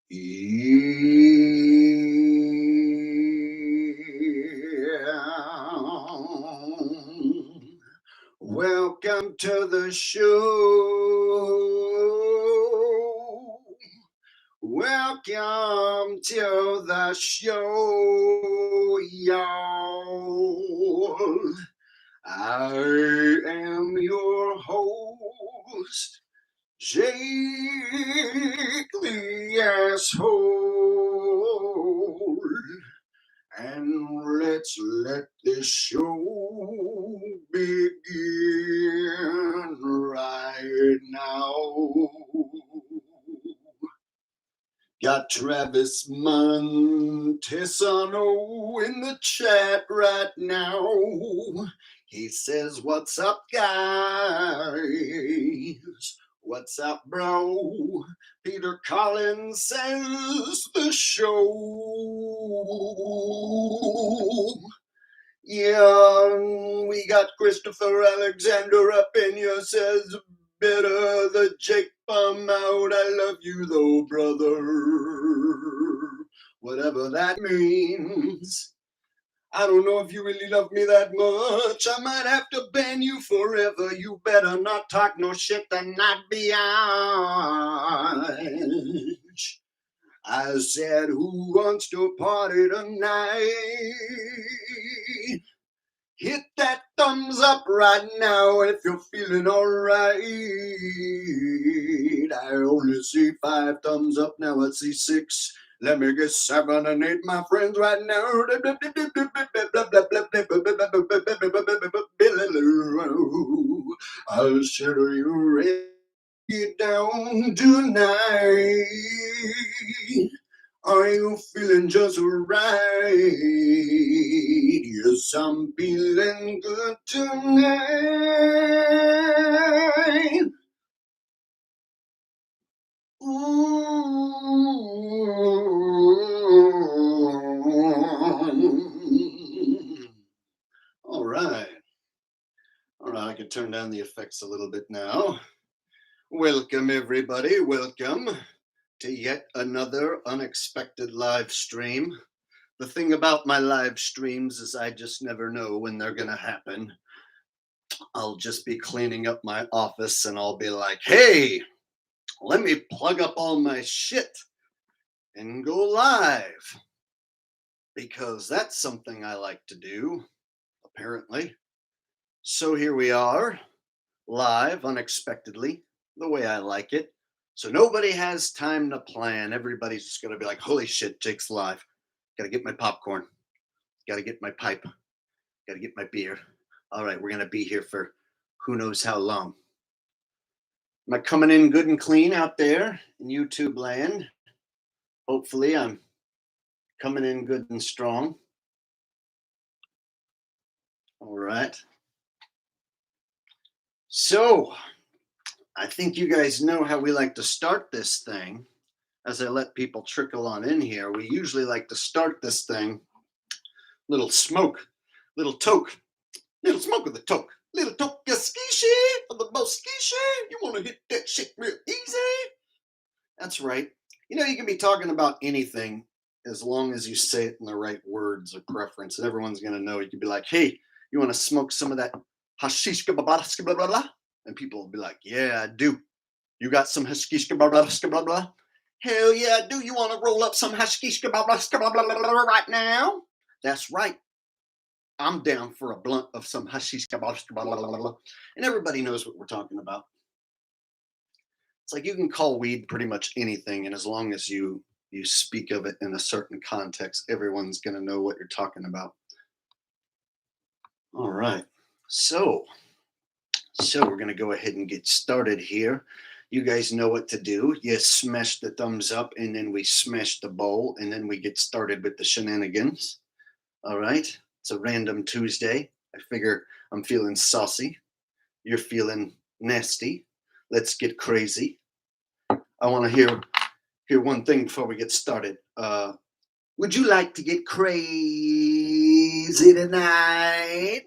Welcome to the show. Welcome to the show, y'all. I am your host, Jake the Asshole. And let's let this show begin right now. Got Travis Montesano in the chat right now. He says, "What's up, guys? What's up, bro?" Peter Collins says, "The show." Yeah, we got Christopher Alexander up in here, says, "Better the Jake bum out. I love you though, brother." Whatever that means. I don't know if you really love me that much. I might have to ban you forever. You better not talk no shit and not be on. I said, who wants to party tonight? Hit that thumbs up right now if you're feeling alright. I only see 5 thumbs up now. I see 6. Let me get 7 and 8, my friends, right now. I'll settle you ready down tonight. Are you feeling just right? Yes, I'm feeling good tonight. All right. I can turn down the effects a little bit now. Welcome, everybody. Welcome to yet another unexpected live stream. The thing about my live streams is I just never know when they're going to happen. I'll just be cleaning up my office and I'll be like, hey, let me plug up all my shit and go live. Because that's something I like to do, apparently. So here we are, live unexpectedly, the way I like it. So nobody has time to plan. Everybody's just going to be like, holy shit, Jake's live. Got to get my popcorn. Got to get my pipe. Got to get my beer. All right, we're going to be here for who knows how long. Am I coming in good and clean out there in YouTube land? Hopefully I'm coming in good and strong. All right. So I think you guys know how we like to start this thing. As I let people trickle on in here, we usually like to start this thing, little smoke, little toke, little smoke with the toke, little toke, your ski shit for the most ski shit. You want to hit that shit real easy? That's right. You know, you can be talking about anything as long as you say it in the right words or preference, and everyone's going to know. You could be like, hey, you want to smoke some of that hashish, blah, blah, blah, blah, blah? And people will be like, yeah, I do. You got some hashish, blah, blah, blah, blah? Hell yeah, I do. You want to roll up some hashish, blah, blah, blah, blah, blah, right now? That's right. I'm down for a blunt of some hashish, blah, blah, blah, blah, blah. And everybody knows what we're talking about. It's like you can call weed pretty much anything, and as long as you speak of it in a certain context, everyone's going to know what you're talking about. All right. So we're going to go ahead and get started here. You guys know what to do. You smash the thumbs up, and then we smash the bowl, and then we get started with the shenanigans. All right. It's a random Tuesday. I figure I'm feeling saucy. You're feeling nasty. Let's get crazy. I want to hear one thing before we get started. Would you like to get crazy tonight?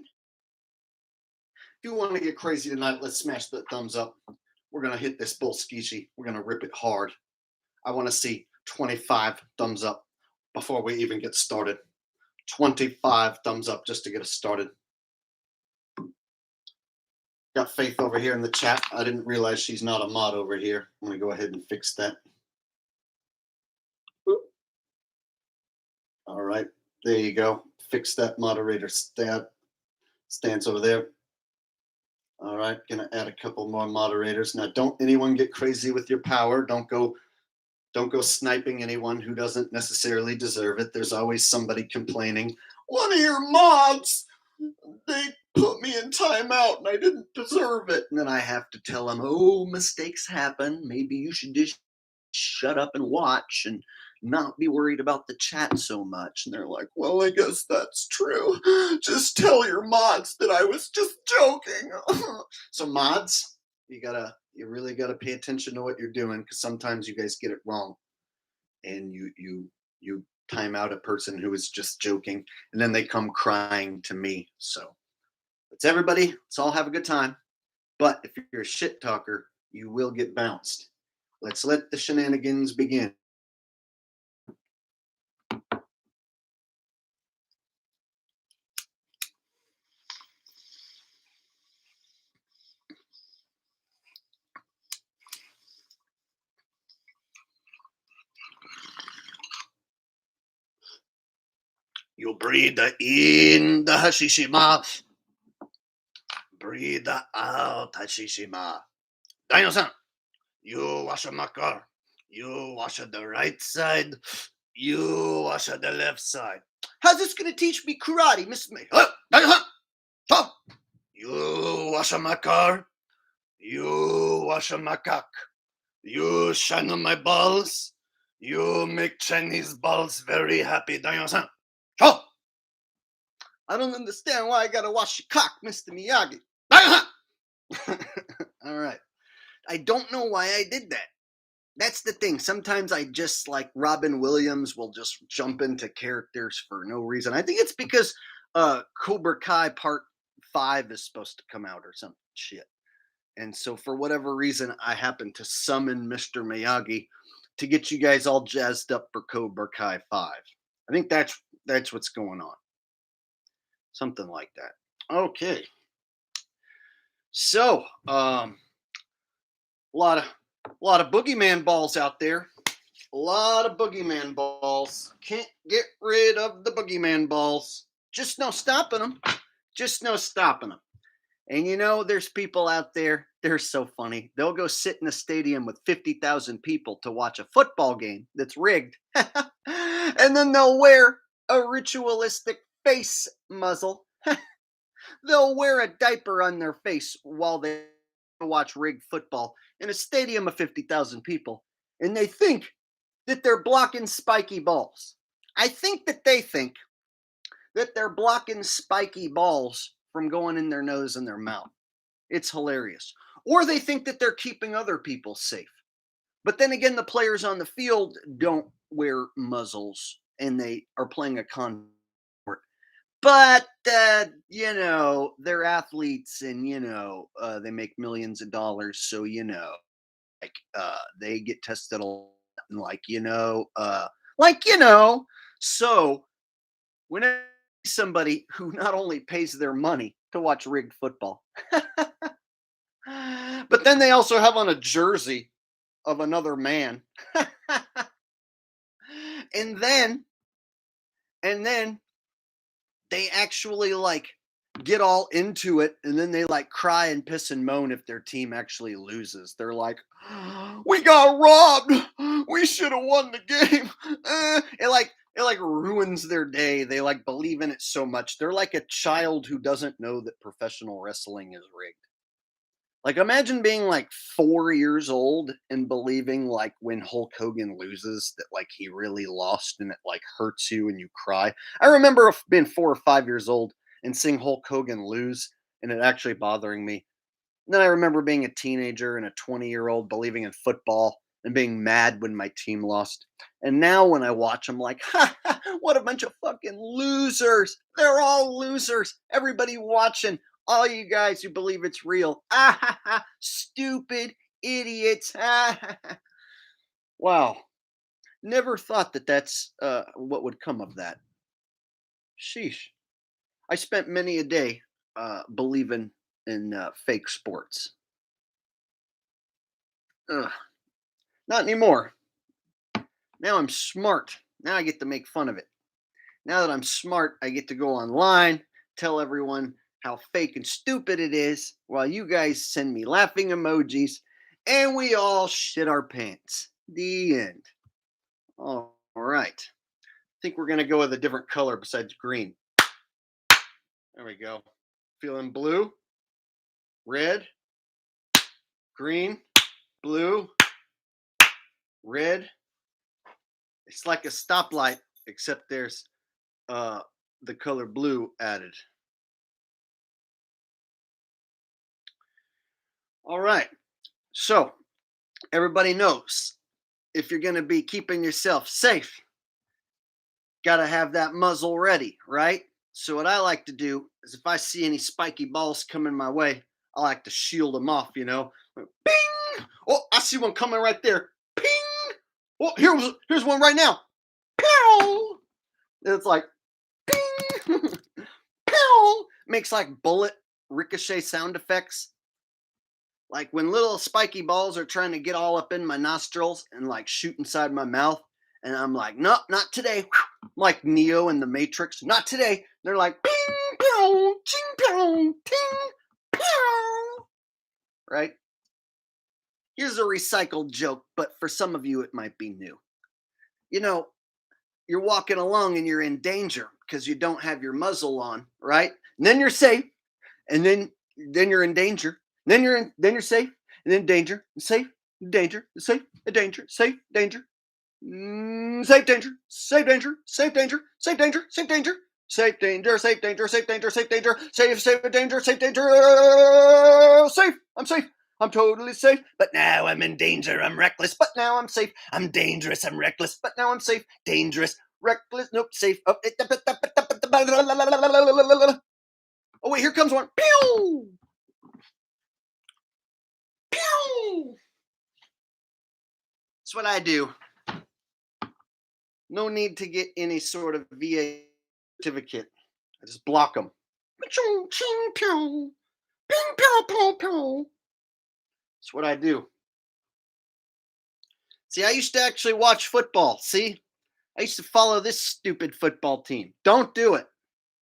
If you want to get crazy tonight, let's smash the thumbs up. We're going to hit this bull skeezy. We're going to rip it hard. I want to see 25 thumbs up before we even get started. 25 thumbs up just to get us started. Got Faith over here in the chat. I didn't realize she's not a mod over here. I'm going to go ahead and fix that. All right, there you go. Fix that moderator stance over there. All right, gonna add a couple more moderators. Now, don't anyone get crazy with your power. Don't go sniping anyone who doesn't necessarily deserve it. There's always somebody complaining. One of your mods, they put me in timeout and I didn't deserve it. And then I have to tell them, oh, mistakes happen. Maybe you should just shut up and watch and not be worried about the chat so much. And they're like, well, I guess that's true. Just tell your mods that I was just joking. So mods, you really gotta pay attention to what you're doing, because sometimes you guys get it wrong. And you time out a person who is just joking, and then they come crying to me. So it's everybody, let's all have a good time. But if you're a shit talker, you will get bounced. Let's let the shenanigans begin. You breathe in the Hashishima. Breathe out Hashishima. Dino-san, you wash my car. You wash the right side. You wash the left side. How's this going to teach me karate, Miss May? Dino-san, stop. You wash my car. You wash my cock. You shine on my balls. You make Chinese balls very happy, Dino-san. Oh! I don't understand why I gotta wash your cock, Mr. Miyagi. All right. I don't know why I did that. That's the thing. Sometimes I just, like Robin Williams, will just jump into characters for no reason. I think it's because Cobra Kai Part 5 is supposed to come out or some shit. And so for whatever reason, I happened to summon Mr. Miyagi to get you guys all jazzed up for Cobra Kai 5. I think that's what's going on. Something like that. Okay. So, a lot of boogeyman balls out there. A lot of boogeyman balls. Can't get rid of the boogeyman balls. Just no stopping them. Just no stopping them. And you know, there's people out there, they're so funny. They'll go sit in a stadium with 50,000 people to watch a football game that's rigged. And then they'll wear a ritualistic face muzzle. They'll wear a diaper on their face while they watch rigged football in a stadium of 50,000 people. And they think that they're blocking spiky balls. I think that they think that they're blocking spiky balls from going in their nose and their mouth. It's hilarious. Or they think that they're keeping other people safe. But then again, the players on the field don't wear muzzles and they are playing a sport. But, you know, they're athletes and, you know, they make millions of dollars. So, you know, like, they get tested a lot and so whenever somebody who not only pays their money to watch rigged football, but then they also have on a jersey of another man. and then they actually like get all into it, and then they like cry and piss and moan if their team actually loses. They're like, we got robbed. We should have won the game. It like ruins their day. They like believe in it so much. They're like a child who doesn't know that professional wrestling is rigged. Like, imagine being like 4 years old and believing like when Hulk Hogan loses that like he really lost and it like hurts you and you cry. I remember being 4 or 5 years old and seeing Hulk Hogan lose and it actually bothering me. And then I remember being a teenager and a 20-year-old believing in football and being mad when my team lost. And now when I watch them, like, what a bunch of fucking losers. They're all losers. Everybody watching. All you guys who believe it's real. Stupid idiots. Wow. Never thought that that's what would come of that. Sheesh. I spent many a day believing in fake sports. Ugh, not anymore. Now I'm smart. Now I get to make fun of it. Now that I'm smart, I get to go online, tell everyone how fake and stupid it is, while you guys send me laughing emojis, and we all shit our pants. The end. All right. I think we're going to go with a different color besides green. There we go. Feeling blue, red, green, blue, red. It's like a stoplight, except there's uh, the color blue added. All right. So, everybody knows if you're going to be keeping yourself safe, got to have that muzzle ready, right? So, what I like to do is if I see any spiky balls coming my way, I like to shield them off, you know. Bing! Oh, I see one coming right there. Ping! Oh, here's one right now. Pew! It's like, ping! Pew! Makes like bullet ricochet sound effects. Like when little spiky balls are trying to get all up in my nostrils and like shoot inside my mouth. And I'm like, nope, not today. I'm like Neo in the Matrix. Not today. They're like, ping, pew, ching, pew, ting, pew. Right? Here's a recycled joke, but for some of you, it might be new. You know, you're walking along and you're in danger because you don't have your muzzle on, right? And then you're safe, and then you're in danger. Then you're safe, and then danger, safe, danger, safe, danger, safe, danger, safe, danger, safe, danger, safe, danger, safe, danger, safe, danger, safe, danger, safe, danger, safe, danger, safe, danger, safe, safe, danger, safe, danger, safe. I'm safe. I'm totally safe, but now I'm in danger. I'm reckless, but now I'm safe. I'm dangerous. I'm reckless, but now I'm safe. Dangerous, reckless, nope, safe. Oh, wait, here comes one. Pew! Pew! That's what I do. No need to get any sort of VA certificate. I just block them. That's what I do. See, I used to actually watch football. See, I used to follow this stupid football team. Don't do it.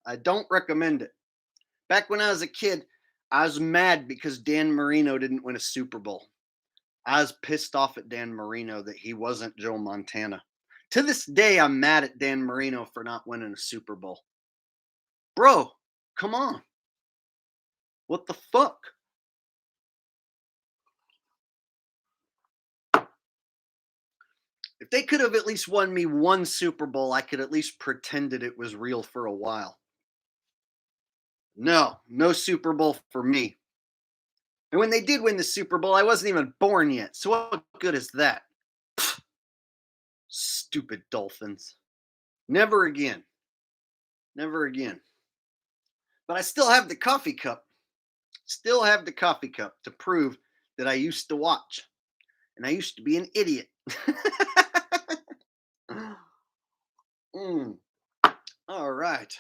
I don't recommend it. Back when I was a kid, I was mad because Dan Marino didn't win a Super Bowl. I was pissed off at Dan Marino that he wasn't Joe Montana. To this day, I'm mad at Dan Marino for not winning a Super Bowl. Bro, come on. What the fuck? If they could have at least won me one Super Bowl, I could at least pretended it was real for a while. No, no Super Bowl for me. And when they did win the Super Bowl, I wasn't even born yet. So what good is that? Stupid Dolphins. Never again. Never again. But I still have the coffee cup. Still have the coffee cup to prove that I used to watch. And I used to be an idiot. All right.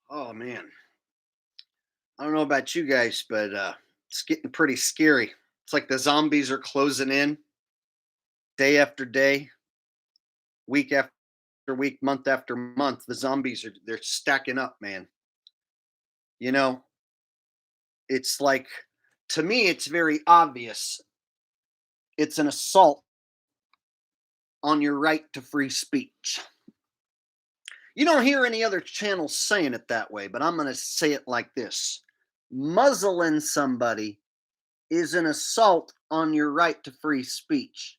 Oh man. I don't know about you guys, but it's getting pretty scary. It's like the zombies are closing in day after day, week after week, month after month. The zombies they're stacking up, man. You know, it's like to me it's very obvious. It's an assault on your right to free speech. You don't hear any other channels saying it that way, but I'm going to say it like this. Muzzling somebody is an assault on your right to free speech.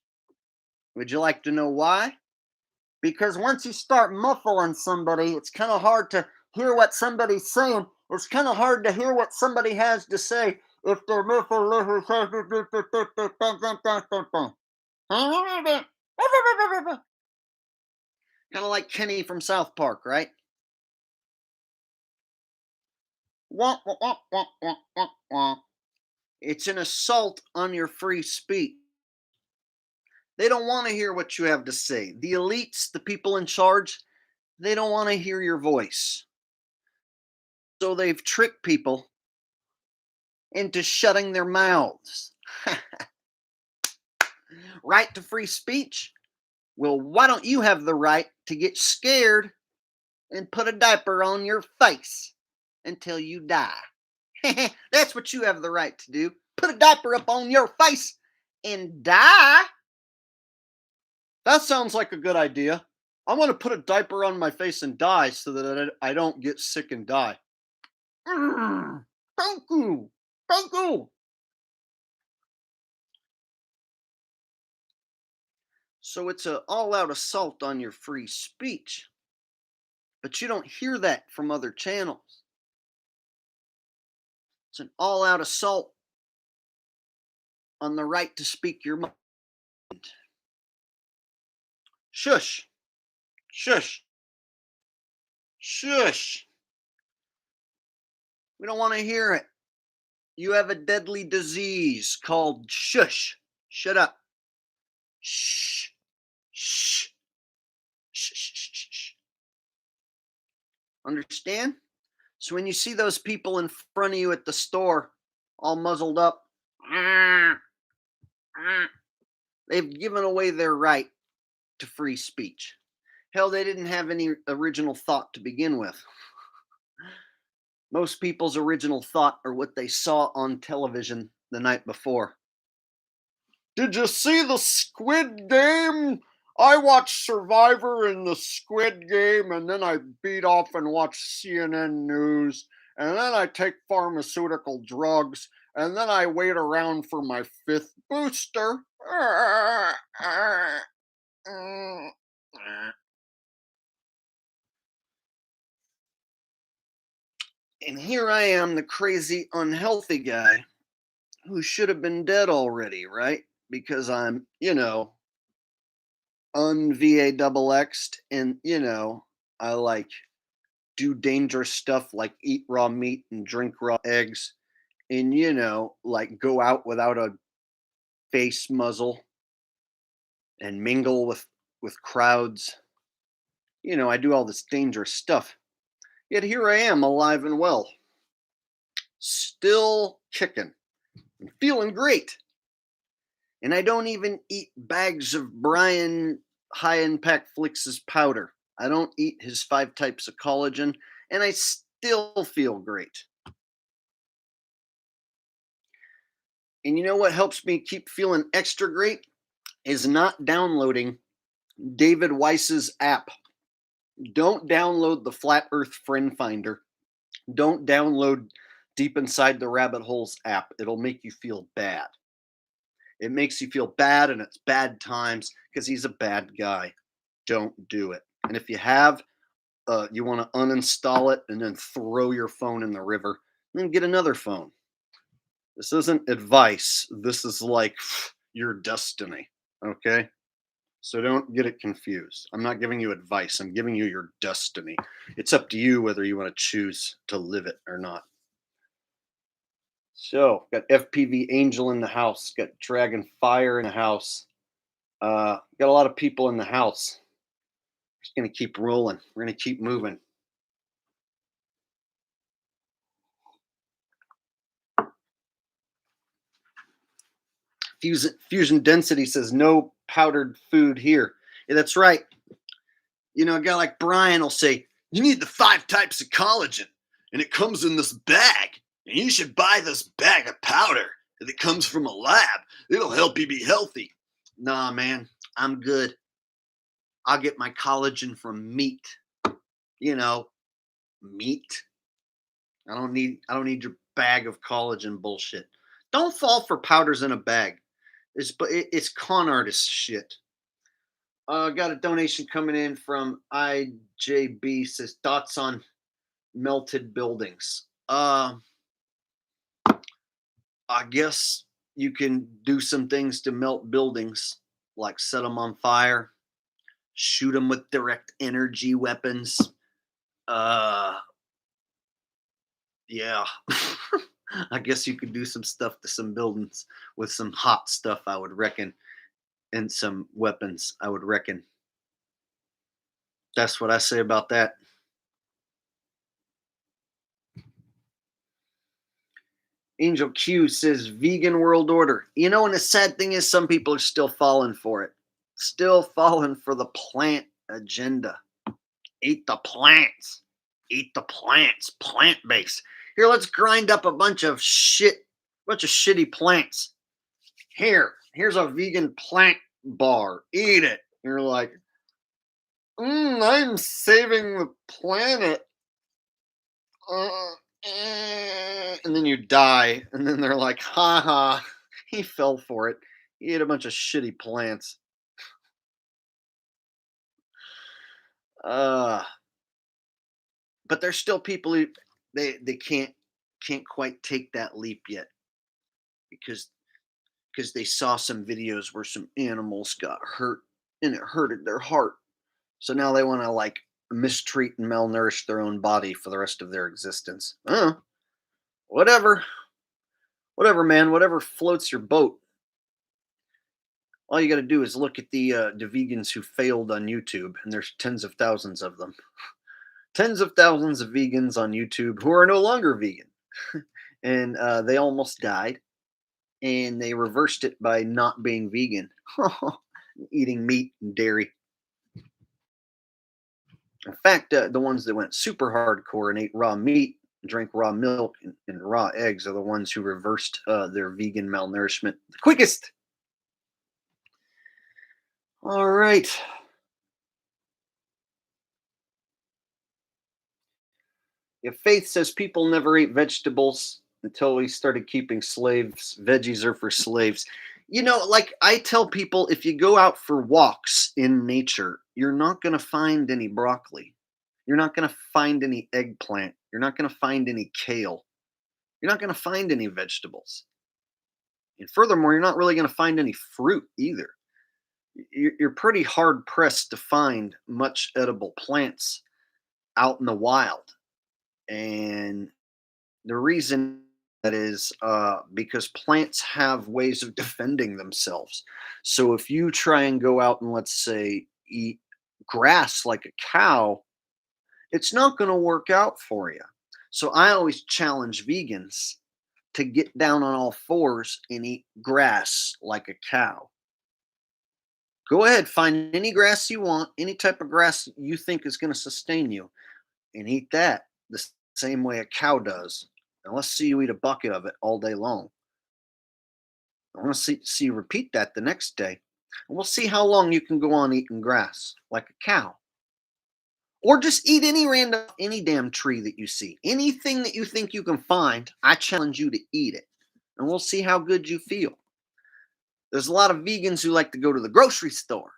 Would you like to know why? Because once you start muffling somebody, it's kind of hard to hear what somebody's saying. It's kind of hard to hear what somebody has to say if they're muffling. Kind of like Kenny from South Park, right? It's an assault on your free speech. They don't want to hear what you have to say. The elites, the people in charge, they don't want to hear your voice. So they've tricked people into shutting their mouths. Right to free speech? Well, why don't you have the right to get scared and put a diaper on your face until you die? That's what you have the right to do. Put a diaper up on your face and die. That sounds like a good idea. I'm going to put a diaper on my face and die so that I don't get sick and die. Thank you. Thank you. So it's an all-out assault on your free speech. But you don't hear that from other channels. It's an all-out assault on the right to speak your mind. Shush. Shush. Shush. We don't want to hear it. You have a deadly disease called shush. Shut up. Shh. Shh. Shh. Shh. Shh. Shh. Understand? So when you see those people in front of you at the store, all muzzled up, they've given away their right to free speech. Hell, they didn't have any original thought to begin with. Most people's original thought are what they saw on television the night before. Did you see the Squid Game? I watched Survivor and the Squid Game, and then I beat off and watch CNN News, and then I take pharmaceutical drugs, and then I wait around for my 5th booster. And here I am, the crazy, unhealthy guy who should have been dead already, right? Because I'm, un-VA-XX, and, I like do dangerous stuff like eat raw meat and drink raw eggs, and, like go out without a face muzzle and mingle with crowds. I do all this dangerous stuff. Yet here I am, alive and well, still kicking and feeling great. And I don't even eat bags of Brian High Impact Flix's powder. I don't eat his 5 types of collagen, and I still feel great. And you know what helps me keep feeling extra great? Is not downloading David Weiss's app. Don't download the Flat Earth Friend Finder. Don't download Deep Inside the Rabbit Holes app. It'll make you feel bad. It makes you feel bad, and it's bad times because he's a bad guy. Don't do it. And if you have, you want to uninstall it and then throw your phone in the river, then get another phone. This isn't advice. This is like your destiny. Okay? So don't get it confused. I'm not giving you advice. I'm giving you your destiny. It's up to you whether you want to choose to live it or not. So, got FPV Angel in the house. Got Dragon Fire in the house. Got a lot of people in the house. We're just going to keep rolling. We're going to keep moving. Fusion Density says no powdered food here. Yeah, that's right. A guy like Brian will say, you need the 5 types of collagen, and it comes in this bag, and you should buy this bag of powder that comes from a lab. It'll help you be healthy. Nah, man, I'm good. I'll get my collagen from meat. Meat. I don't need your bag of collagen bullshit. Don't fall for powders in a bag. It's con artist shit. Got a donation coming in from IJB, says thoughts on melted buildings. I guess you can do some things to melt buildings, like set them on fire, shoot them with direct energy weapons. Yeah. I guess you could do some stuff to some buildings with some hot stuff, I would reckon, and some weapons, I would reckon. That's what I say about that. Angel Q says vegan world order. You know, and the sad thing is some people are still falling for it. Still falling for the plant agenda. Eat the plants. Eat the plants. Plant based. Here, let's grind up a bunch of shitty plants. Here's a vegan plant bar. Eat it. You're like, I'm saving the planet. Uh, and then you die, and then they're like, ha ha, he fell for it. He ate a bunch of shitty plants. Uh, but there's still people who they can't quite take that leap yet because they saw some videos where some animals got hurt and it hurted their heart. So now they want to like mistreat and malnourish their own body for the rest of their existence. Whatever. Whatever, man. Whatever floats your boat. All you got to do is look at the vegans who failed on YouTube, and there's tens of thousands of them. Tens of thousands of vegans on YouTube who are no longer vegan, and they almost died, and they reversed it by not being vegan, eating meat and dairy. In fact, the ones that went super hardcore and ate raw meat, drank raw milk, and raw eggs are the ones who reversed their vegan malnourishment the quickest. All right. Yeah, Faith says people never ate vegetables until we started keeping slaves. Veggies are for slaves. You know, like I tell people, if you go out for walks in nature, you're not going to find any broccoli. You're not going to find any eggplant. You're not going to find any kale. You're not going to find any vegetables. And furthermore, you're not really going to find any fruit either. You're pretty hard pressed to find much edible plants out in the wild. And the reason that is because plants have ways of defending themselves. So if you try and go out and let's say eat grass like a cow, it's not going to work out for you. So I always challenge vegans to get down on all fours and eat grass like a cow. Go ahead, find any grass you want, any type of grass you think is going to sustain you, and eat that the same way a cow does. And let's see you eat a bucket of it all day long. I want to see you repeat that the next day. And we'll see how long you can go on eating grass like a cow. Or just eat any damn tree that you see. Anything that you think you can find, I challenge you to eat it. And we'll see how good you feel. There's a lot of vegans who like to go to the grocery store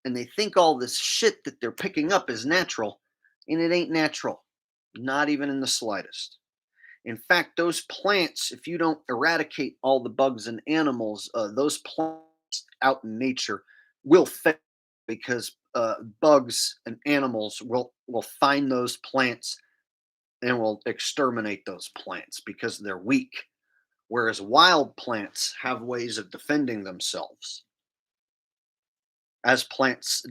and they think all this shit that they're picking up is natural, and it ain't natural, not even in the slightest. In fact, those plants, if you don't eradicate all the bugs and animals, those plants out in nature will fail because bugs and animals will find those plants and will exterminate those plants because they're weak. Whereas wild plants have ways of defending themselves. As plants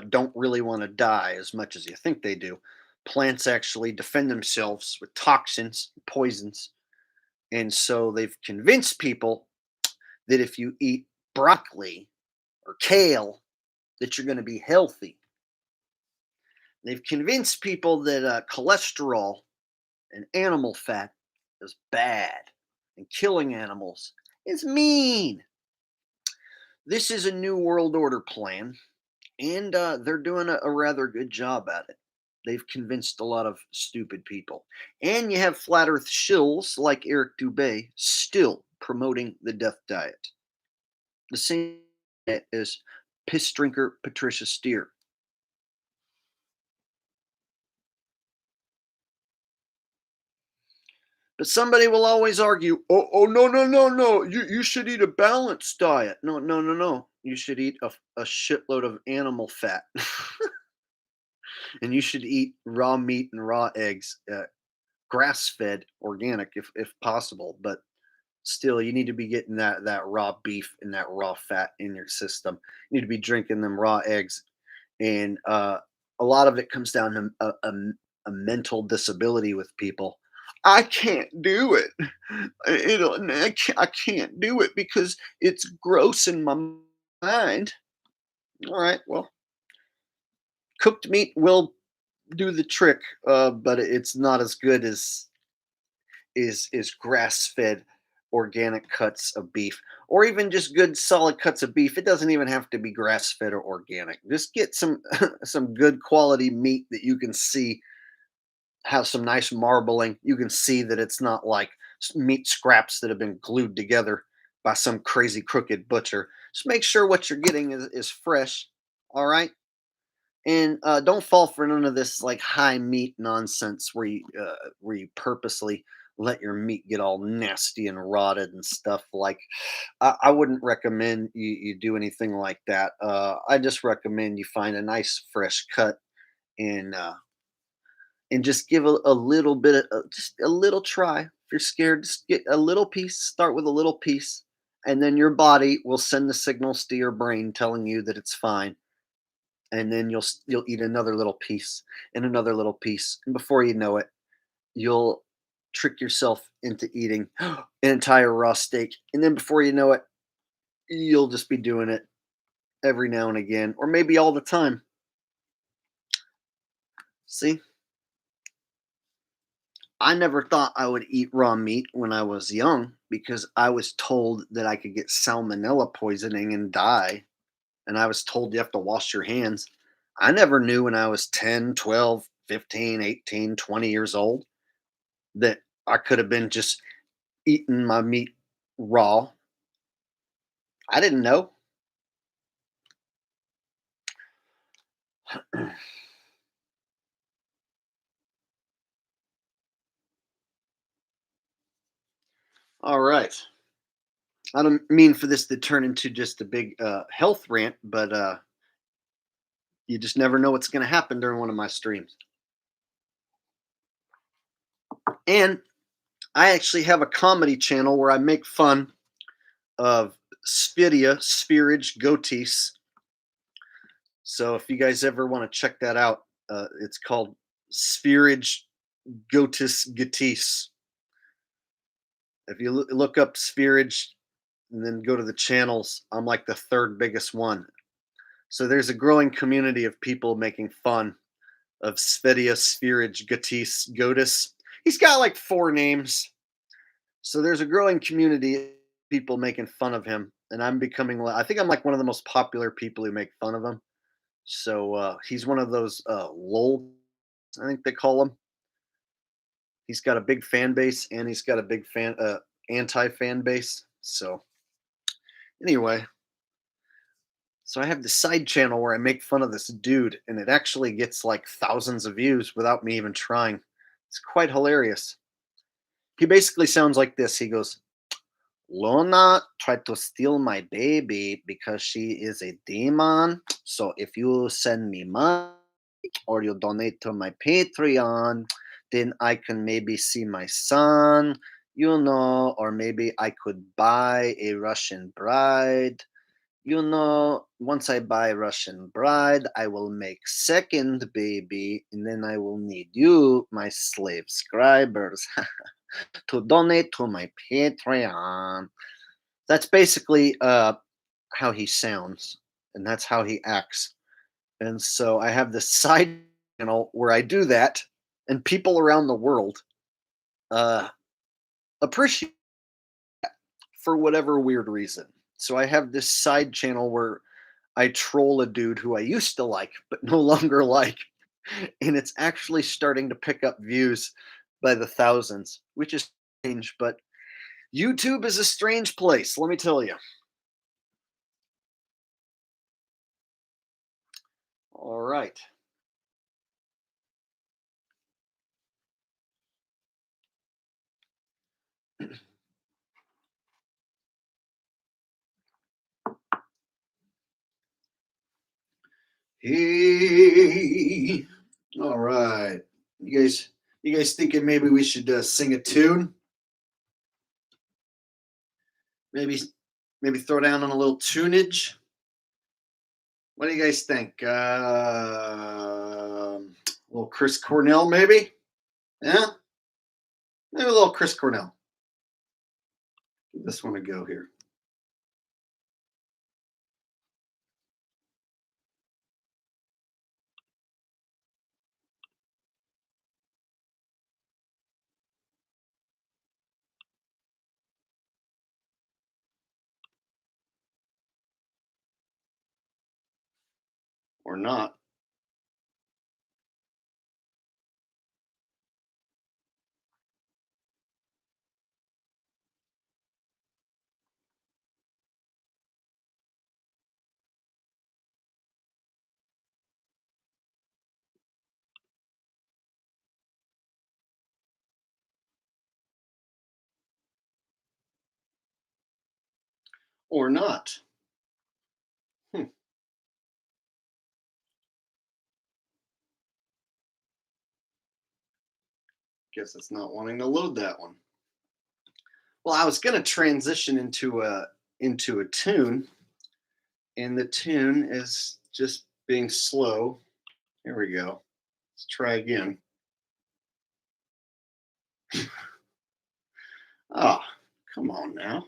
don't really want to die as much as you think they do, plants actually defend themselves with toxins, poisons. And so they've convinced people that if you eat broccoli or kale, that you're going to be healthy. They've convinced people that cholesterol and animal fat is bad and killing animals is mean. This is a new world order plan, and they're doing a rather good job at it. They've convinced a lot of stupid people. And you have flat earth shills like Eric Dubay still promoting the death diet. The same as piss drinker Patricia Steer. But somebody will always argue, oh no, no, no, no. You should eat a balanced diet. No, no, no, no. You should eat a shitload of animal fat. And you should eat raw meat and raw eggs grass-fed organic if possible, but still you need to be getting that raw beef and that raw fat in your system. You need to be drinking them raw eggs, and a lot of it comes down to a mental disability with people. I can't do it. I can't do it because it's gross in my mind. All right, well, cooked meat will do the trick, but it's not as good as is grass fed organic cuts of beef, or even just good solid cuts of beef. It doesn't even have to be grass fed or organic. Just get some some good quality meat that you can see have some nice marbling. You can see that it's not like meat scraps that have been glued together by some crazy crooked butcher. Just make sure what you're getting is fresh. All right. And don't fall for none of this like high meat nonsense where you purposely let your meat get all nasty and rotted and stuff. Like I wouldn't recommend you do anything like that. I just recommend you find a nice fresh cut and uh, and just give a little bit of just a little try. If you're scared, just get a little piece. Start with a little piece, and then your body will send the signals to your brain telling you that it's fine, and then you'll eat another little piece and another little piece, and before you know it, you'll trick yourself into eating an entire raw steak, and then before you know it, you'll just be doing it every now and again, or maybe all the time. See, I never thought I would eat raw meat when I was young because I was told that I could get salmonella poisoning and die, and I was told you have to wash your hands. I never knew when I was 10, 12, 15, 18, 20 years old that I could have been just eating my meat raw. I didn't know. All right. I don't mean for this to turn into just a big health rant, but you just never know what's going to happen during one of my streams. And I actually have a comedy channel where I make fun of spherage goatees. So if you guys ever want to check that out, it's called spherage goatees. If you look up spherage and then go to the channels, I'm like the third biggest one. So there's a growing community of people making fun of Svedia spherage goatis. He's got like 4 names. So there's a growing community of people making fun of him, and I'm becoming. I think I'm like one of the most popular people who make fun of him. So he's one of those lol, I think they call him. He's got a big fan base, and he's got a big anti fan base. So anyway, so I have the side channel where I make fun of this dude, and it actually gets like thousands of views without me even trying. It's quite hilarious. He basically sounds like this. He goes, Luna tried to steal my baby because she is a demon. So if you send me money or you donate to my Patreon, then I can maybe see my son, or maybe I could buy a Russian bride. Once I buy Russian bride, I will make second baby, and then I will need you, my slave scribers, to donate to my Patreon. That's basically how he sounds, and that's how he acts. And so I have this side channel where I do that, and people around the world uh, appreciate for whatever weird reason. So I have this side channel where I troll a dude who I used to like, but no longer like. And it's actually starting to pick up views by the thousands, which is strange, but YouTube is a strange place, let me tell you. All right. Hey. All right. You guys You guys thinking maybe we should sing a tune? Maybe throw down on a little tunage. What do you guys think? A little Chris Cornell, maybe? Yeah, maybe a little Chris Cornell. Give this one a go here. Or not. Or not. Guess it's not wanting to load that one. Well, I was going to transition into a tune, and the tune is just being slow. Here we go. Let's try again. Oh, come on now.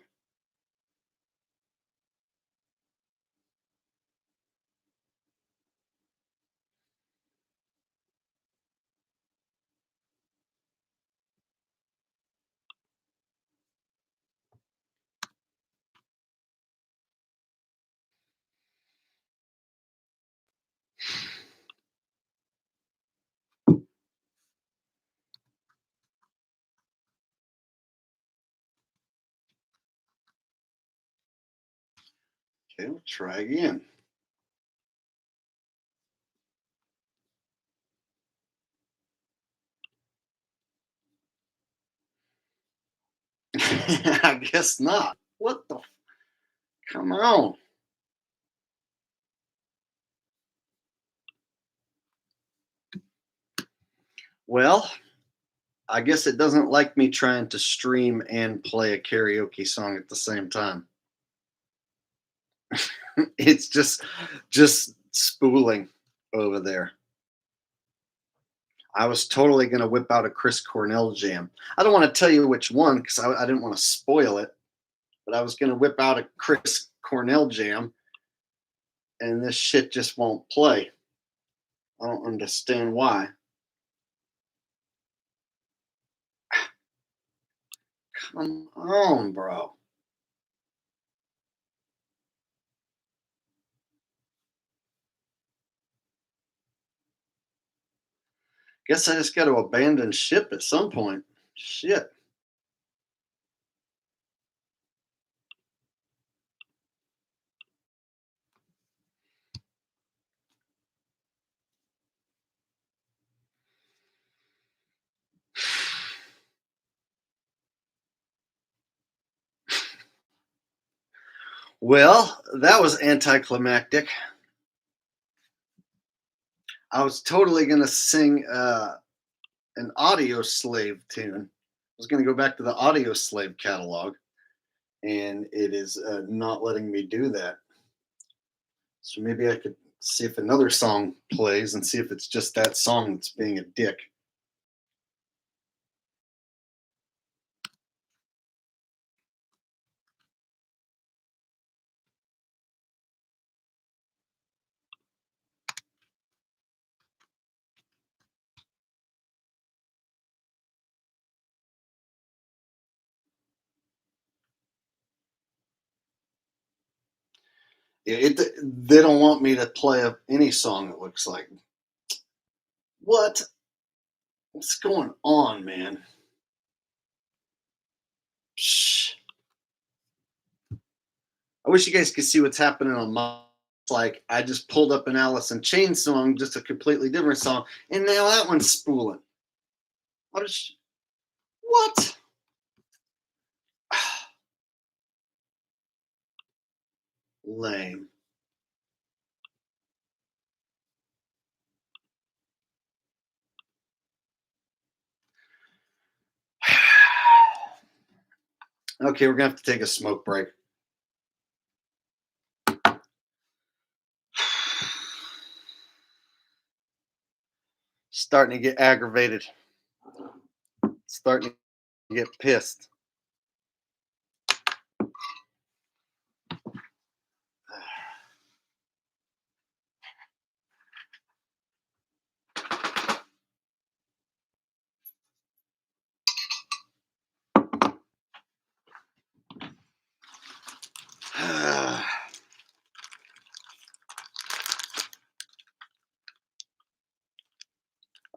Okay, we'll try again. I guess not. What the? Come on. Well, I guess it doesn't like me trying to stream and play a karaoke song at the same time. It's just spooling over there. I was totally going to whip out a Chris Cornell jam. I don't want to tell you which one because I didn't want to spoil it, but I was going to whip out a Chris Cornell jam, and this shit just won't play. I don't understand why. Come on, bro. Guess I just got to abandon ship at some point. Shit. Well, that was anticlimactic. I was totally going to sing an Audio Slave tune. I was going to go back to the Audio Slave catalog, and it is not letting me do that. So maybe I could see if another song plays and see if it's just that song that's being a dick. They don't want me to play any song, it looks like. What? What's going on, man? Shh. I wish you guys could see what's happening on my. Like I just pulled up an Alice in Chains song, just a completely different song, and now that one's spooling. What? Lame. Okay, we're gonna have to take a smoke break. Starting to get aggravated. Starting to get pissed.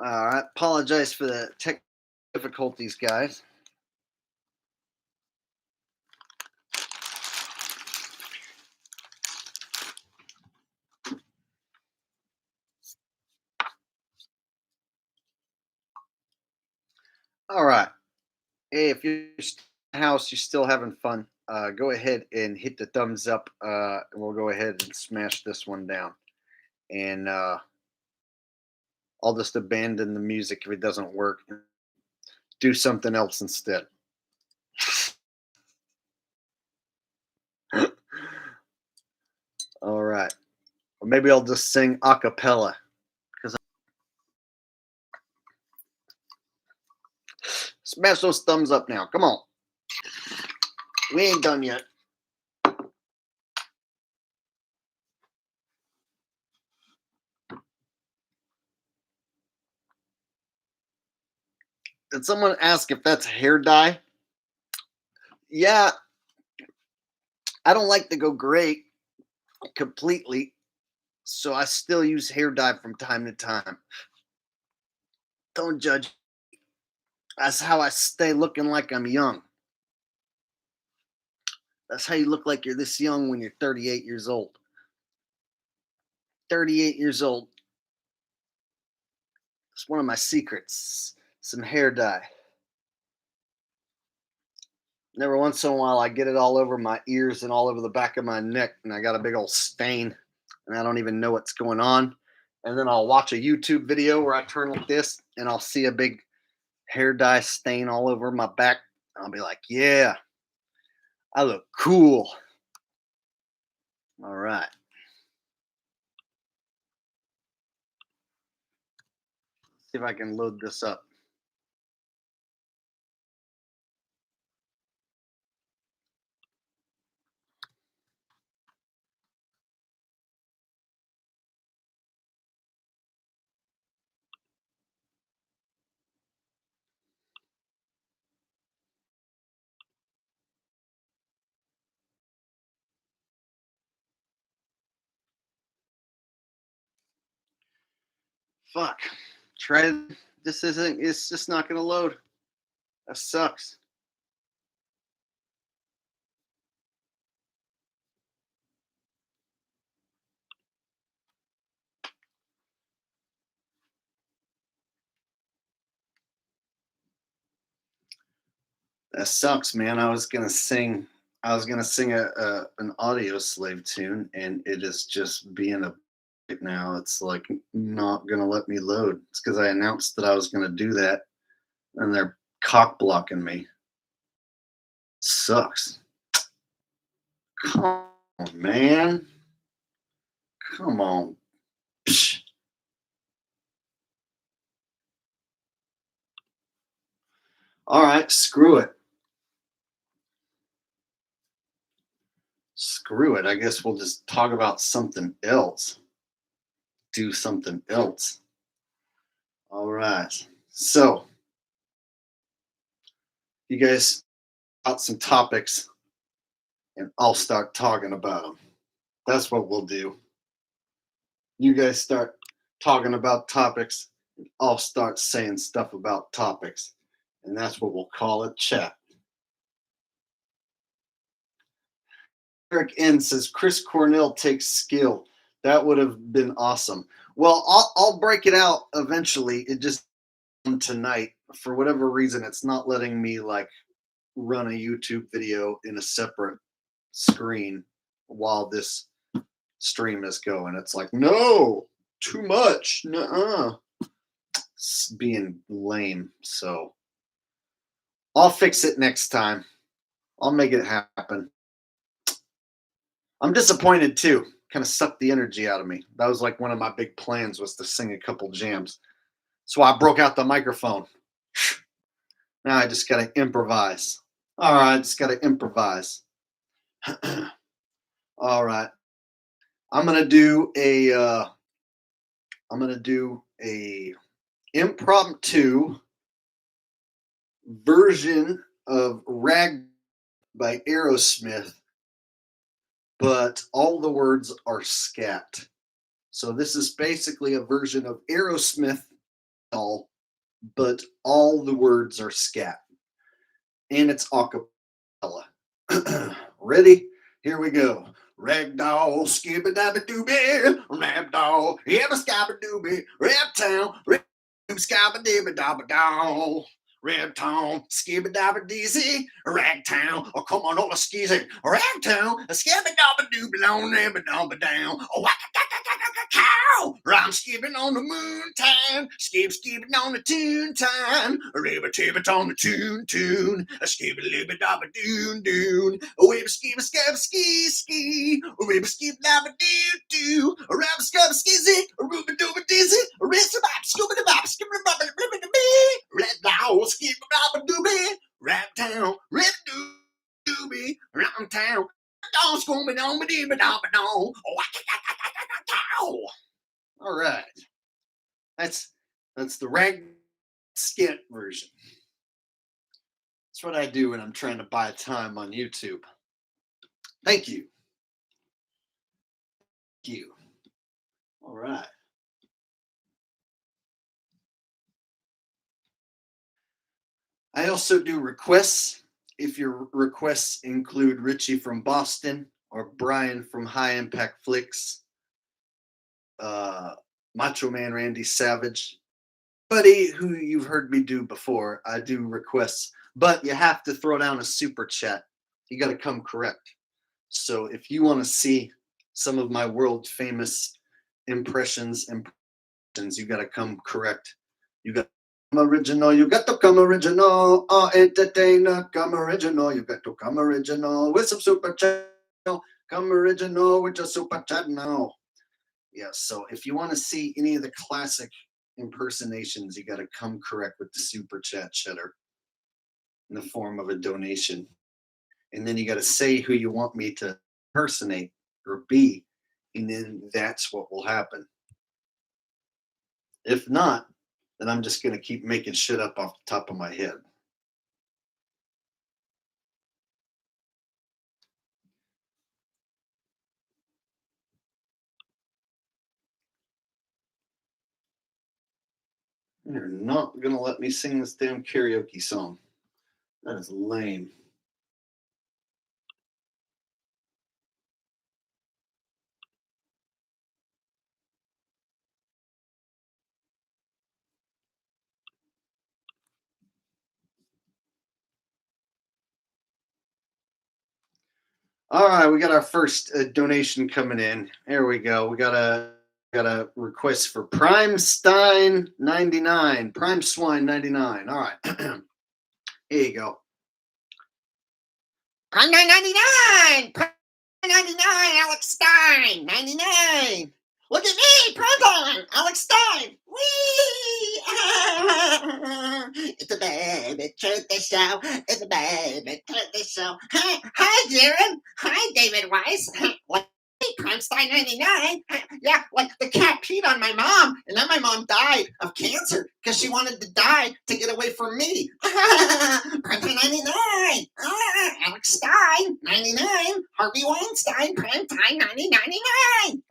All right. Apologize for the tech difficulties, guys. All right. Hey, if you're in the house, you're still having fun, go ahead and hit the thumbs up. And we'll go ahead and smash this one down. And I'll just abandon the music if it doesn't work. Do something else instead. All right. Or maybe I'll just sing a cappella. Smash those thumbs up now. Come on. We ain't done yet. Did someone ask if that's hair dye? Yeah, I don't like to go gray completely, so I still use hair dye from time to time. Don't judge. That's how I stay looking like I'm young. That's how you look like you're this young when you're 38 years old. 38 years old. It's one of my secrets. Some hair dye. Every once in a while, I get it all over my ears and all over the back of my neck, and I got a big old stain, and I don't even know what's going on. And then I'll watch a YouTube video where I turn like this, and I'll see a big hair dye stain all over my back. I'll be like, yeah, I look cool. All right. See if I can load this up. Fuck. Try this isn't it's just not gonna load. That sucks. That sucks, man. I was gonna sing an audio slave tune, and it is just being a right now. It's like not gonna let me load. It's because I announced that I was gonna do that, and they're cock blocking me. Sucks. Come on, man. Come on. Psh. All right, screw it. Screw it. I guess we'll just talk about something else. Do something else. All right. So, you guys got some topics, and I'll start talking about them. That's what we'll do. You guys start talking about topics, and I'll start saying stuff about topics. And that's what we'll call it chat. Eric N says Chris Cornell takes skill. That would have been awesome. Well, I'll break it out eventually. It just tonight for whatever reason it's not letting me like run a YouTube video in a separate screen while this stream is going. It's like, no, too much. Nuh-uh. It's being lame. So I'll fix it next time. I'll make it happen. I'm disappointed too. Kind of sucked the energy out of me. That was like one of my big plans was to sing a couple jams. So I broke out the microphone. Now I just gotta improvise. All right, just gotta improvise. All right, I'm gonna do a impromptu version of Rag by Aerosmith, but all the words are scat. So this is basically a version of Aerosmith, but all the words are scat. And it's a cappella. Ready? Here we go. Ragdoll, skibba dabba dooby, ragdoll, yabba scabba dooby, reptown, scabba dibba dabba doll. Reptown, skibba dabba deezy, ragtown, oh come on over skeezy, ragtown, skibba dabba dooby long, nebba dabba down, oh waka cow, I'm skipping on the moon time, skipping on the tune time, ribba tibbit on the tune, a skibba libba dabba doon, a wibba skibba scabba ski, a ribba skibba dabba doo, a rabba scabba skizzy, a rubba dooba dizzy, a rinse bop, scooba da bop, skibba da bop, ribba da bee, red down, skibba dabba doobie, rap town, rip doobie, round town, don't school me, don't be dee, but don't, oh, all right. That's the rag skit version. That's what I do when I'm trying to buy time on YouTube. Thank you. Thank you. All right. I also do requests. If your requests include Richie from Boston or Brian from High Impact Flicks, Macho Man Randy Savage, buddy who you've heard me do before, I do requests, but you have to throw down a super chat. You got to come correct. So if you want to see some of my world famous impressions, you got to come correct. You got to come original. You got to come original. Oh, entertainer, come original. You got to come original with some super chat. Come original with your super chat now. Yeah, so if you want to see any of the classic impersonations, you got to come correct with the super chat cheddar in the form of a donation. And then you got to say who you want me to impersonate or be, and then that's what will happen. If not, then I'm just going to keep making shit up off the top of my head. You're not going to let me sing this damn karaoke song. That is lame. All right, we got our first donation coming in. There we go. We got a request for Prime Stein 99, Prime Swine 99. All right, here you go. Prime 99, Prime 99, Alex Stein 99. Look at me, Prime Alex Stein. Whee! It's a baby truth show. It's a baby truth show. Hi, Darren. Hi, David Weiss. Like Prime Stein 99. Yeah, like the cat peed on my mom, and then my mom died of cancer because she wanted to die to get away from me. Prime Time 99. Alex Stein 99. Harvey Weinstein. Prime Time 99.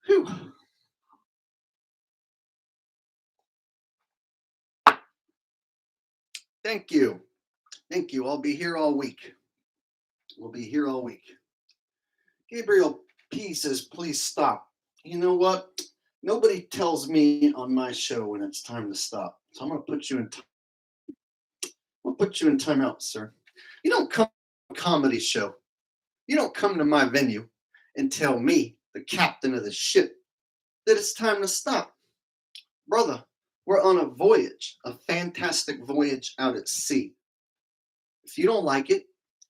Whew. Thank you. Thank you. I'll be here all week. We'll be here all week. Gabriel P says, please stop. You know what? Nobody tells me on my show when it's time to stop. So I'm going to put you in timeout, sir. You don't come to a comedy show. You don't come to my venue and tell me, the captain of the ship, that it's time to stop. Brother, We're on a voyage, a fantastic voyage out at sea. If you don't like it,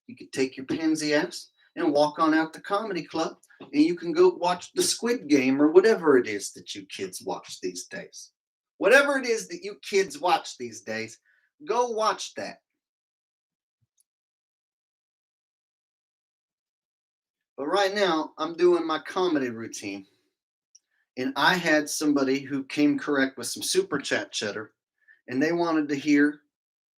you could take your pansy ass and walk on out to comedy club and you can go watch the Squid Game or whatever it is that you kids watch these days. Whatever it is that you kids watch these days, go watch that. But right now, I'm doing my comedy routine. And I had somebody who came correct with some super chat cheddar, and they wanted to hear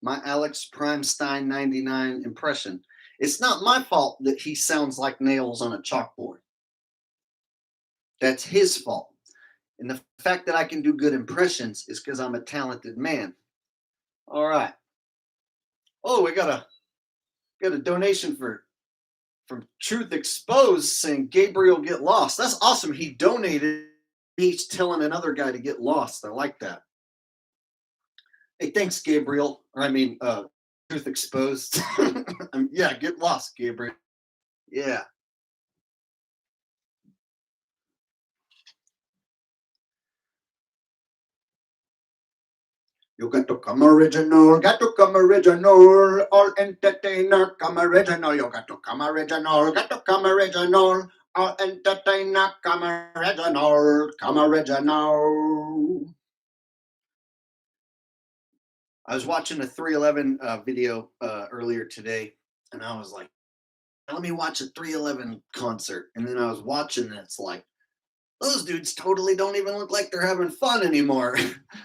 my Alex Primestein 99 impression. It's not my fault that he sounds like nails on a chalkboard. That's his fault. And the fact that I can do good impressions is because I'm a talented man. All right. Oh, we got a donation from Truth Exposed saying Gabriel get lost. That's awesome. He donated. He's telling another guy to get lost. I like that. Hey, thanks, Gabriel. Or I mean, Truth Exposed. Yeah, get lost, Gabriel. Yeah. You got to come original, got to come original, all entertainer, come original, you got to come original, got to come original, all entertainer, come original, come original. I was watching a 311 video earlier today, and I was like, let me watch a 311 concert. And then I was watching, and it's like, those dudes totally don't even look like they're having fun anymore.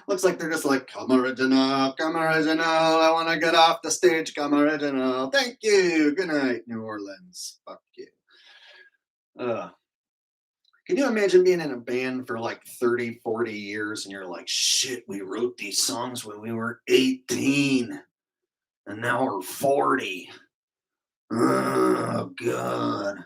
Looks like they're just like, come original, I want to get off the stage, come original. Thank you. Good night, New Orleans. Fuck you. Can you imagine being in a band for like 30, 40 years and you're like, shit, we wrote these songs when we were 18 and now we're 40. Oh, God.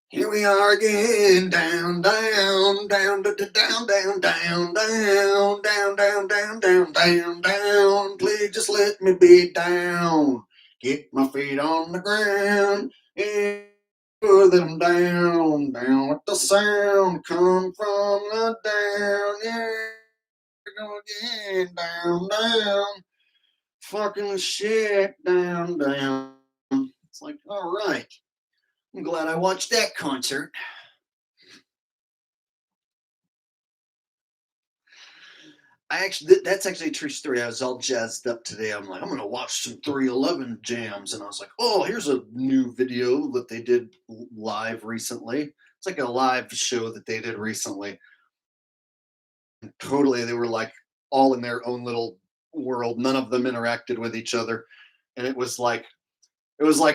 Here we are again, down, down, down, down, down, down, down, down, down, down, down, down, down, down. Please just let me be down. Get my feet on the ground and put them down, down with the sound come from the down. Yeah, go again, down, down. Fucking shit, down, down. It's like, all right. I'm glad I watched that concert. That's actually a true story. I was all jazzed up today. I'm like, I'm gonna watch some 311 jams, and I was like, oh, here's a new video that they did live recently. It's like a live show that they did recently. And totally, they were like all in their own little world. None of them interacted with each other, and it was like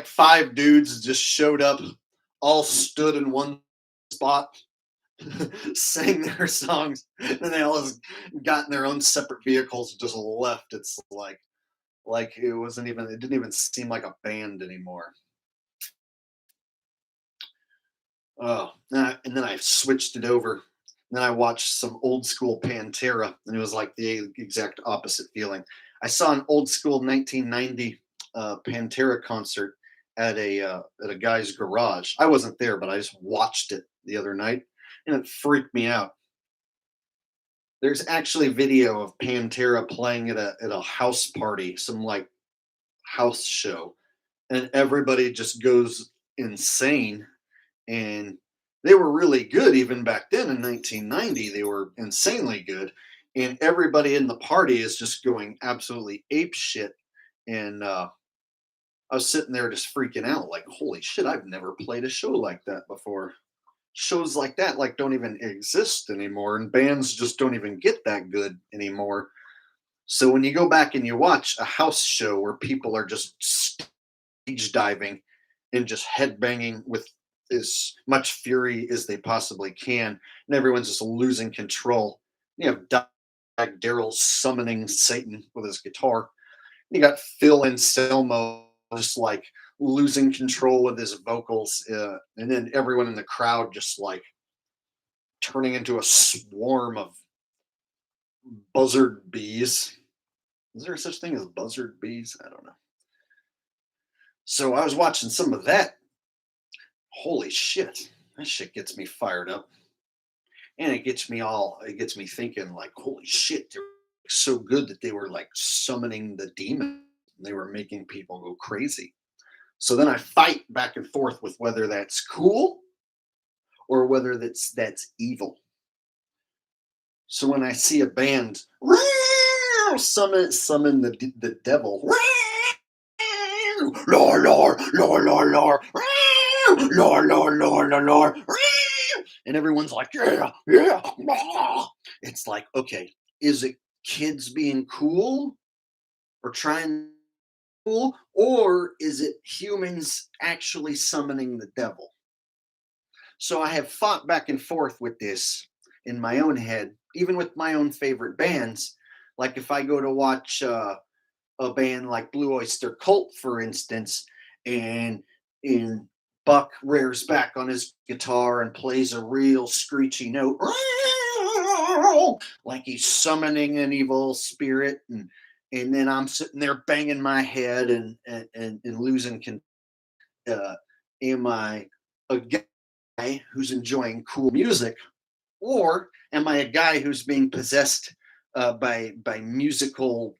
five dudes just showed up, all stood in one spot, sang their songs, and they all just got in their own separate vehicles and just left. It's like it didn't even seem like a band anymore. Oh, and then I switched it over. And then I watched some old school Pantera, and it was like the exact opposite feeling. I saw an old school 1990 Pantera concert at a guy's garage. I wasn't there, but I just watched it the other night, and it freaked me out. There's actually video of Pantera playing at a house party, some like house show, and everybody just goes insane. And they were really good even back then in 1990. They were insanely good, and everybody in the party is just going absolutely ape shit. And I was sitting there just freaking out, like, holy shit, I've never played a show like that before. Shows like that like don't even exist anymore, and bands just don't even get that good anymore. So when you go back and you watch a house show where people are just stage diving and just headbanging with as much fury as they possibly can, and everyone's just losing control. You have Daryl summoning Satan with his guitar. You got Phil Anselmo just like losing control with his vocals, and then everyone in the crowd just like turning into a swarm of buzzard bees. Is there such thing as buzzard bees? I don't know. So I was watching some of that. Holy shit, that shit gets me fired up. And it gets me thinking like, holy shit, they're so good that they were like summoning the demon. They were making people go crazy. So then I fight back and forth with whether that's cool or whether that's evil. So when I see a band summon the devil, lore lore lore lore lore lore lore lore lore lore, and everyone's like yeah yeah, it's like okay, is it kids being cool or trying cool, or is it humans actually summoning the devil? So I have fought back and forth with this in my own head, even with my own favorite bands. Like if I go to watch a band like Blue Oyster Cult, for instance, and in Buck rears back on his guitar and plays a real screechy note, like he's summoning an evil spirit, and then I'm sitting there banging my head and losing. Am I a guy who's enjoying cool music, or am I a guy who's being possessed by musical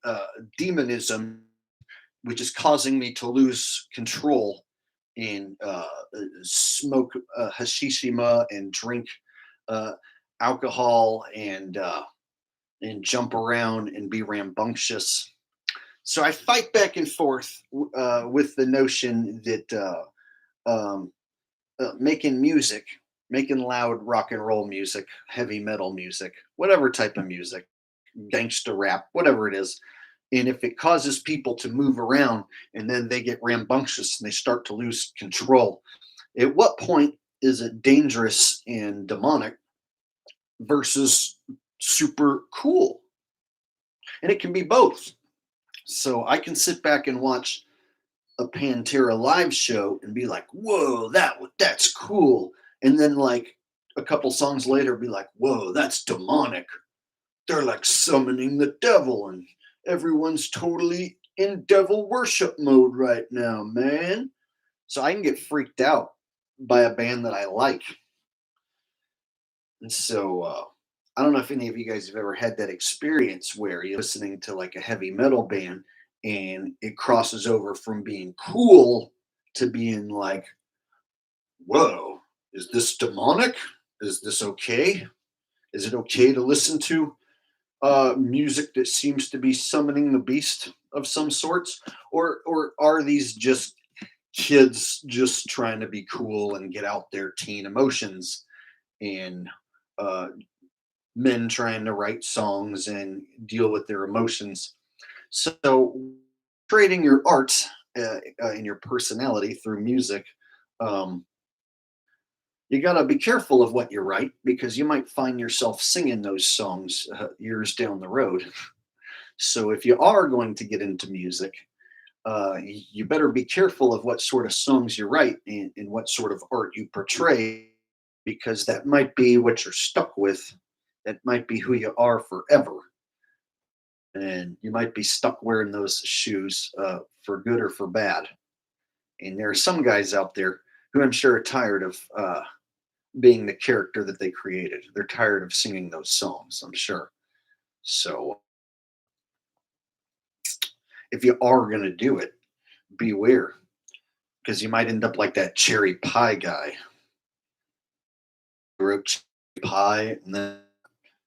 demonism, which is causing me to lose control and smoke hashishima and drink uh, alcohol and jump around and be rambunctious. So I fight back and forth with the notion that making music, making loud rock and roll music, heavy metal music, whatever type of music, gangster rap, whatever it is. And if it causes people to move around and then they get rambunctious and they start to lose control, at what point is it dangerous and demonic versus super cool? And it can be both. So I can sit back and watch a Pantera live show and be like, "Whoa, that's cool," and then like a couple songs later, be like, "Whoa, that's demonic. They're like summoning the devil, and everyone's totally in devil worship mode right now, man." So I can get freaked out by a band that I like, and so I don't know if any of you guys have ever had that experience where you're listening to like a heavy metal band and it crosses over from being cool to being like, whoa, is this demonic? Is this okay? Is it okay to listen to music that seems to be summoning the beast of some sorts? Or are these just kids just trying to be cool and get out their teen emotions and uh, men trying to write songs and deal with their emotions? So trading your art and your personality through music, um, you got to be careful of what you write because you might find yourself singing those songs years down the road. So if you are going to get into music, you better be careful of what sort of songs you write and what sort of art you portray, because that might be what you're stuck with. That might be who you are forever. And you might be stuck wearing those shoes for good or for bad. And there are some guys out there who I'm sure are tired of being the character that they created. They're tired of singing those songs, I'm sure. So if you are going to do it, beware, because you might end up like that cherry pie guy who wrote cherry pie and then